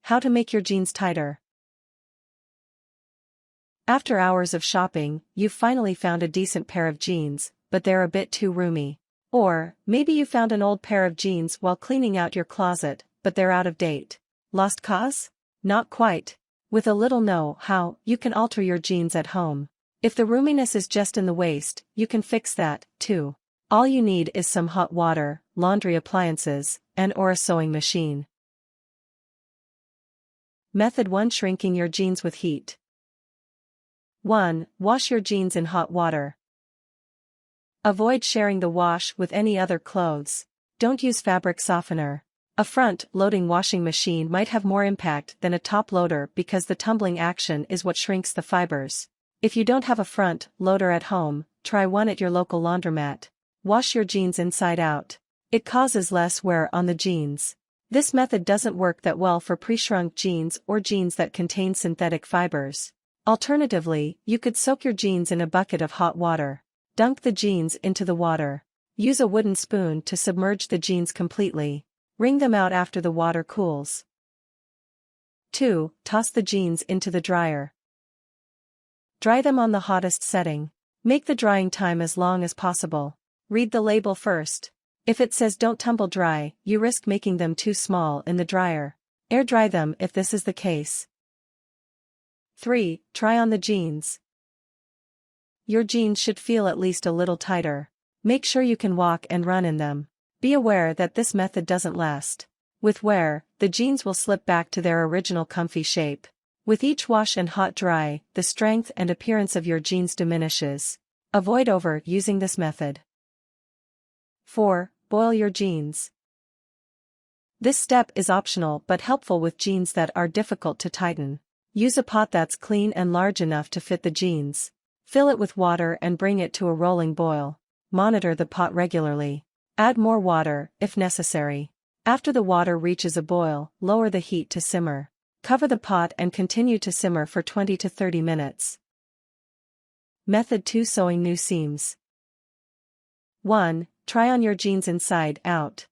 How to make your jeans tighter. After hours of shopping, you've finally found a decent pair of jeans, but they're a bit too roomy. Or, maybe you found an old pair of jeans while cleaning out your closet, but they're out of date. Lost cause? Not quite. With a little know-how, you can alter your jeans at home. If the roominess is just in the waist, you can fix that, too. All you need is some hot water, laundry appliances, and/or a sewing machine. Method 1: Shrinking your jeans with heat. 1. Wash your jeans in hot water. Avoid sharing the wash with any other clothes. Don't use fabric softener. A front-loading washing machine might have more impact than a top-loader because the tumbling action is what shrinks the fibers. If you don't have a front-loader at home, try one at your local laundromat. Wash your jeans inside out. It causes less wear on the jeans. This method doesn't work that well for pre-shrunk jeans or jeans that contain synthetic fibers. Alternatively, you could soak your jeans in a bucket of hot water. Dunk the jeans into the water. Use a wooden spoon to submerge the jeans completely. Wring them out after the water cools. 2. Toss the jeans into the dryer. Dry them on the hottest setting. Make the drying time as long as possible. Read the label first. If it says don't tumble dry, you risk making them too small in the dryer. Air dry them if this is the case. 3. Try on the jeans. Your jeans should feel at least a little tighter. Make sure you can walk and run in them. Be aware that this method doesn't last. With wear, the jeans will slip back to their original comfy shape. With each wash and hot dry, the strength and appearance of your jeans diminishes. Avoid over-using this method. 4. Boil your jeans. This step is optional but helpful with jeans that are difficult to tighten. Use a pot that's clean and large enough to fit the jeans. Fill it with water and bring it to a rolling boil. Monitor the pot regularly. Add more water, if necessary. After the water reaches a boil, lower the heat to simmer. Cover the pot and continue to simmer for 20 to 30 minutes. Method 2: Sewing new seams. 1. Try on your jeans inside out.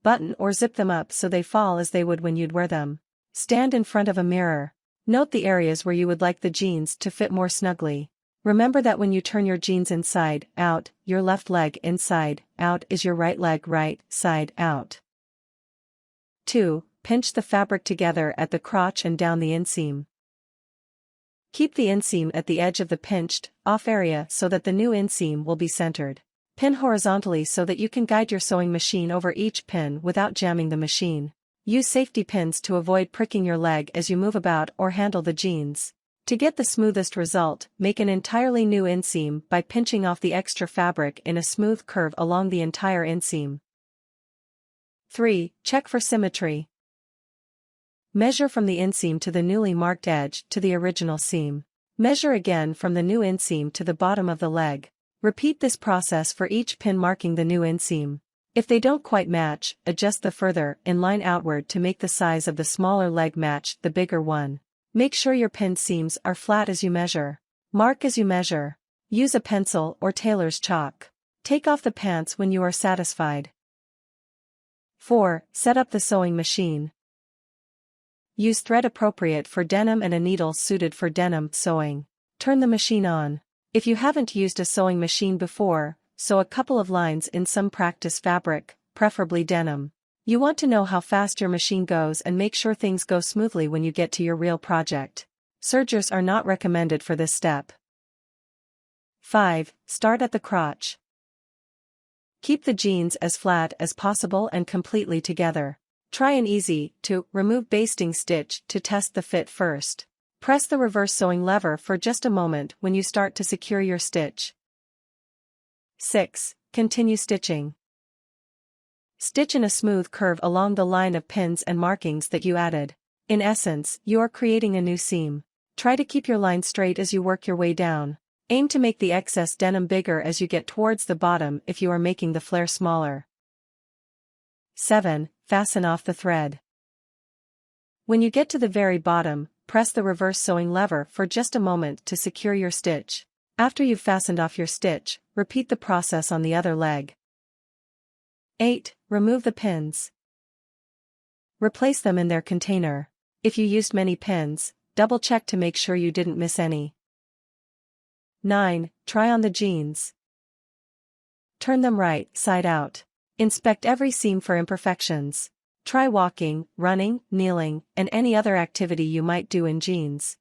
Button or zip them up so they fall as they would when you'd wear them. Stand in front of a mirror. Note the areas where you would like the jeans to fit more snugly. Remember that when you turn your jeans inside out, your left leg inside out is your right leg right side out. 2. Pinch the fabric together at the crotch and down the inseam. Keep the inseam at the edge of the pinched off area so that the new inseam will be centered. Pin horizontally so that you can guide your sewing machine over each pin without jamming the machine. Use safety pins to avoid pricking your leg as you move about or handle the jeans. To get the smoothest result, make an entirely new inseam by pinching off the extra fabric in a smooth curve along the entire inseam. 3. Check for symmetry. Measure from the inseam to the newly marked edge to the original seam. Measure again from the new inseam to the bottom of the leg. Repeat this process for each pin marking the new inseam. If they don't quite match, adjust the further in line outward to make the size of the smaller leg match the bigger one. Make sure your pin seams are flat as you measure. Mark as you measure. Use a pencil or tailor's chalk. Take off the pants when you are satisfied. 4. Set up the sewing machine. Use thread appropriate for denim and a needle suited for denim sewing. Turn the machine on. If you haven't used a sewing machine before, sew a couple of lines in some practice fabric, preferably denim. You want to know how fast your machine goes and make sure things go smoothly when you get to your real project. Sergers are not recommended for this step. 5. Start at the crotch. Keep the jeans as flat as possible and completely together. Try an easy to remove basting stitch to test the fit first. Press the reverse sewing lever for just a moment when you start to secure your stitch. 6. Continue stitching. Stitch in a smooth curve along the line of pins and markings that you added. In essence, you are creating a new seam. Try to keep your line straight as you work your way down. Aim to make the excess denim bigger as you get towards the bottom if you are making the flare smaller. 7. Fasten off the thread. When you get to the very bottom, press the reverse sewing lever for just a moment to secure your stitch. After you've fastened off your stitch, repeat the process on the other leg. 8. Remove the pins. Replace them in their container. If you used many pins, double-check to make sure you didn't miss any. 9. Try on the jeans. Turn them right side out. Inspect every seam for imperfections. Try walking, running, kneeling, and any other activity you might do in jeans.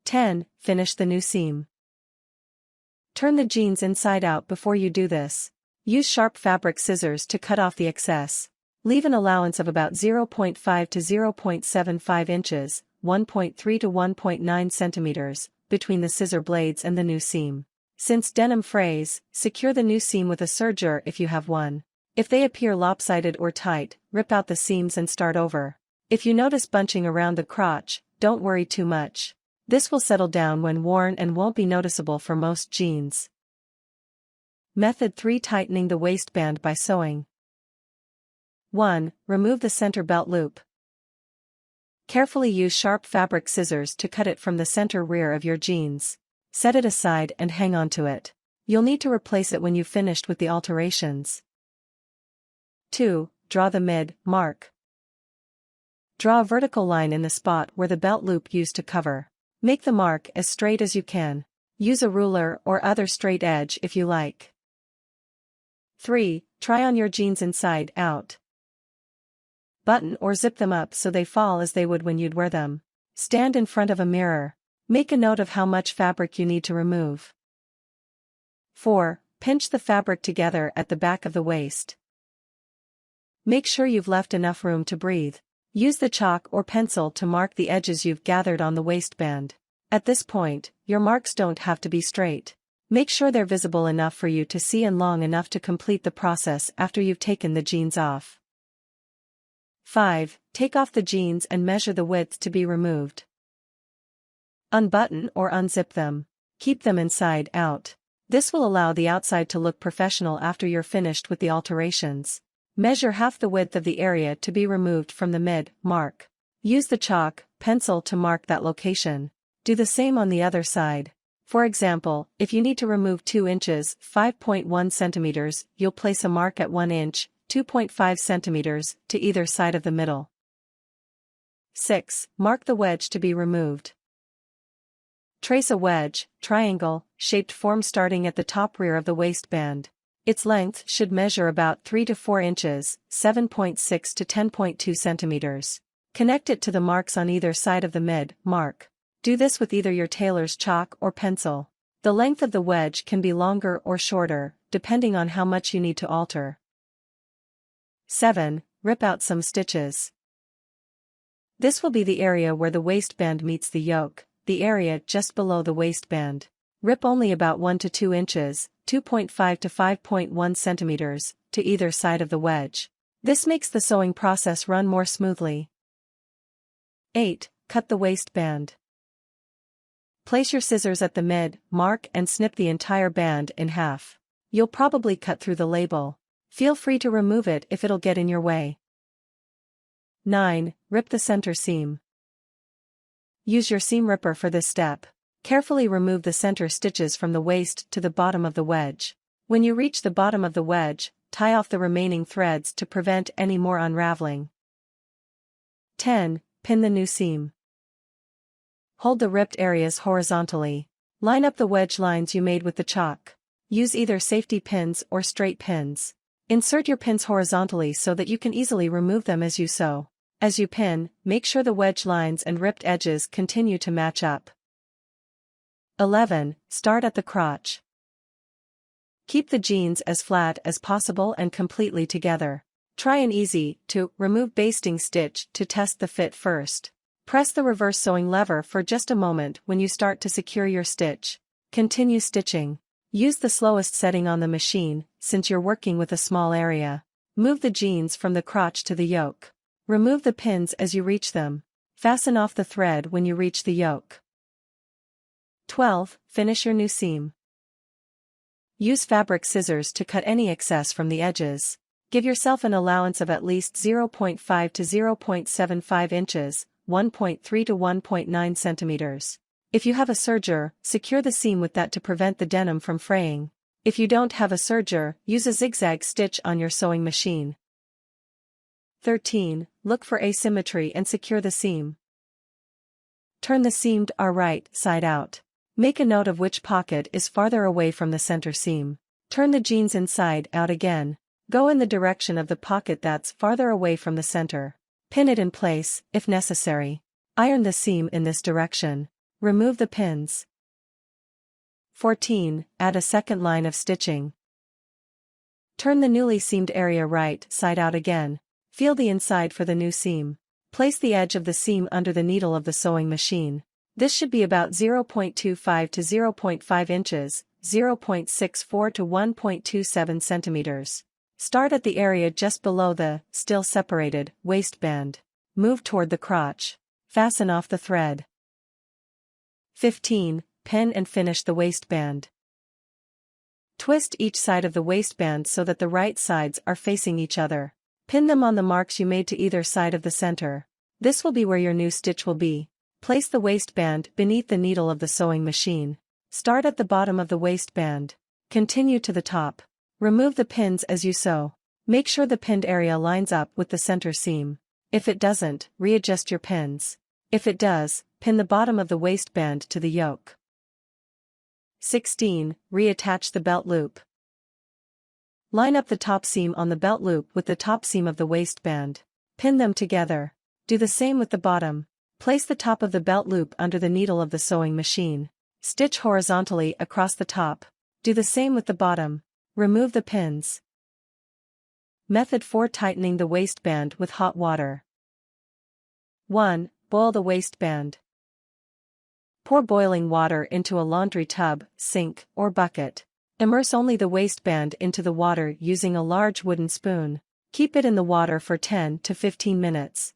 10. Finish the new seam. Turn the jeans inside out before you do this. Use sharp fabric scissors to cut off the excess. Leave an allowance of about 0.5 to 0.75 inches, 1.3 to 1.9 centimeters, between the scissor blades and the new seam. Since denim frays, secure the new seam with a serger if you have one. If they appear lopsided or tight, rip out the seams and start over. If you notice bunching around the crotch, don't worry too much. This will settle down when worn and won't be noticeable for most jeans. Method 3. Tightening the waistband by sewing. 1. Remove the center belt loop. Carefully use sharp fabric scissors to cut it from the center rear of your jeans. Set it aside and hang on to it. You'll need to replace it when you've finished with the alterations. 2. Draw the mid-mark. Draw a vertical line in the spot where the belt loop used to cover. Make the mark as straight as you can. Use a ruler or other straight edge if you like. 3. Try on your jeans inside out. Button or zip them up so they fall as they would when you'd wear them. Stand in front of a mirror. Make a note of how much fabric you need to remove. 4. Pinch the fabric together at the back of the waist. Make sure you've left enough room to breathe. Use the chalk or pencil to mark the edges you've gathered on the waistband. At this point, your marks don't have to be straight. Make sure they're visible enough for you to see and long enough to complete the process after you've taken the jeans off. 5. Take off the jeans and measure the width to be removed. Unbutton or unzip them. Keep them inside out. This will allow the outside to look professional after you're finished with the alterations. Measure half the width of the area to be removed from the mid-mark. Use the chalk, pencil to mark that location. Do the same on the other side. For example, if you need to remove 2 inches, 5.1 centimeters, you'll place a mark at 1 inch, 2.5 centimeters, to either side of the middle. 6. Mark the wedge to be removed. Trace a wedge, triangle, shaped form starting at the top rear of the waistband. Its length should measure about 3 to 4 inches, 7.6 to 10.2 centimeters. Connect it to the marks on either side of the mid-mark. Do this with either your tailor's chalk or pencil. The length of the wedge can be longer or shorter, depending on how much you need to alter. 7. Rip out some stitches. This will be the area where the waistband meets the yoke, the area just below the waistband. Rip only about 1 to 2 inches, 2.5 to 5.1 centimeters, to either side of the wedge. This makes the sewing process run more smoothly. 8. Cut the waistband. Place your scissors at the mid-mark and snip the entire band in half. You'll probably cut through the label. Feel free to remove it if it'll get in your way. 9. Rip the center seam. Use your seam ripper for this step. Carefully remove the center stitches from the waist to the bottom of the wedge. When you reach the bottom of the wedge, tie off the remaining threads to prevent any more unraveling. 10. Pin the new seam. Hold the ripped areas horizontally. Line up the wedge lines you made with the chalk. Use either safety pins or straight pins. Insert your pins horizontally so that you can easily remove them as you sew. As you pin, make sure the wedge lines and ripped edges continue to match up. 11. Start at the crotch. Keep the jeans as flat as possible and completely together. Try an easy to remove basting stitch to test the fit first. Press the reverse sewing lever for just a moment when you start to secure your stitch. Continue stitching. Use the slowest setting on the machine, since you're working with a small area. Move the jeans from the crotch to the yoke. Remove the pins as you reach them. Fasten off the thread when you reach the yoke. 12. Finish your new seam. Use fabric scissors to cut any excess from the edges. Give yourself an allowance of at least 0.5 to 0.75 inches, 1.3 to 1.9 centimeters. If you have a serger, secure the seam with that to prevent the denim from fraying. If you don't have a serger, use a zigzag stitch on your sewing machine. 13. Look for asymmetry and secure the seam. Turn the seamed right side out. Make a note of which pocket is farther away from the center seam. Turn the jeans inside out again. Go in the direction of the pocket that's farther away from the center. Pin it in place, if necessary. Iron the seam in this direction. Remove the pins. 14. Add a second line of stitching. Turn the newly seamed area right side out again. Feel the inside for the new seam. Place the edge of the seam under the needle of the sewing machine. This should be about 0.25 to 0.5 inches, 0.64 to 1.27 centimeters. Start at the area just below the, still separated, waistband. Move toward the crotch. Fasten off the thread. 15. Pin and finish the waistband. Twist each side of the waistband so that the right sides are facing each other. Pin them on the marks you made to either side of the center. This will be where your new stitch will be. Place the waistband beneath the needle of the sewing machine. Start at the bottom of the waistband. Continue to the top. Remove the pins as you sew. Make sure the pinned area lines up with the center seam. If it doesn't, readjust your pins. If it does, pin the bottom of the waistband to the yoke. 16. Reattach the belt loop. Line up the top seam on the belt loop with the top seam of the waistband. Pin them together. Do the same with the bottom. Place the top of the belt loop under the needle of the sewing machine. Stitch horizontally across the top. Do the same with the bottom. Remove the pins. Method 4. Tightening the waistband with hot water. 1. Boil the waistband. Pour boiling water into a laundry tub, sink, or bucket. Immerse only the waistband into the water using a large wooden spoon. Keep it in the water for 10 to 15 minutes.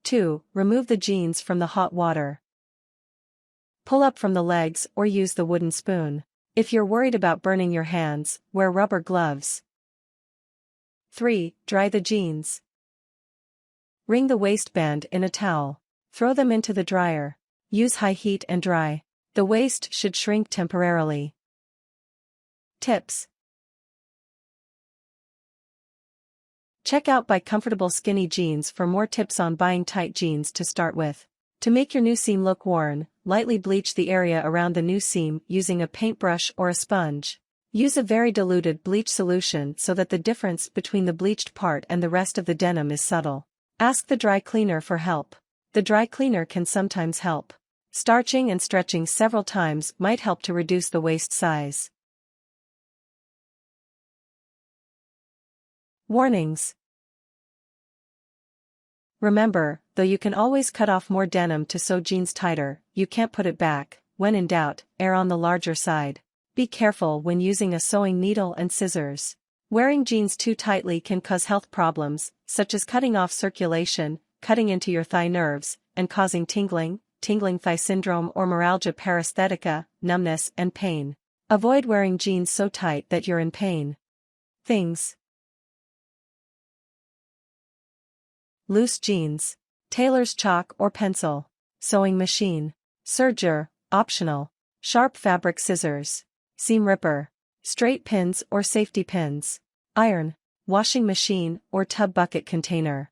2. Remove the jeans from the hot water. Pull up from the legs or use the wooden spoon. If you're worried about burning your hands, wear rubber gloves. 3. Dry the jeans. Wring the waistband in a towel. Throw them into the dryer. Use high heat and dry. The waist should shrink temporarily. Tips. Check out Buy Comfortable Skinny Jeans for more tips on buying tight jeans to start with. To make your new seam look worn, lightly bleach the area around the new seam using a paintbrush or a sponge. Use a very diluted bleach solution so that the difference between the bleached part and the rest of the denim is subtle. Ask the dry cleaner for help. The dry cleaner can sometimes help. Starching and stretching several times might help to reduce the waist size. Warnings. Remember, though you can always cut off more denim to sew jeans tighter, you can't put it back. When in doubt, err on the larger side. Be careful when using a sewing needle and scissors. Wearing jeans too tightly can cause health problems, such as cutting off circulation, cutting into your thigh nerves, and causing tingling thigh syndrome or myalgia paresthetica, numbness and pain. Avoid wearing jeans so tight that you're in pain. Things. Loose jeans. Tailor's chalk or pencil. Sewing machine. Serger, optional. Sharp fabric scissors. Seam ripper. Straight pins or safety pins. Iron. Washing machine or tub bucket container.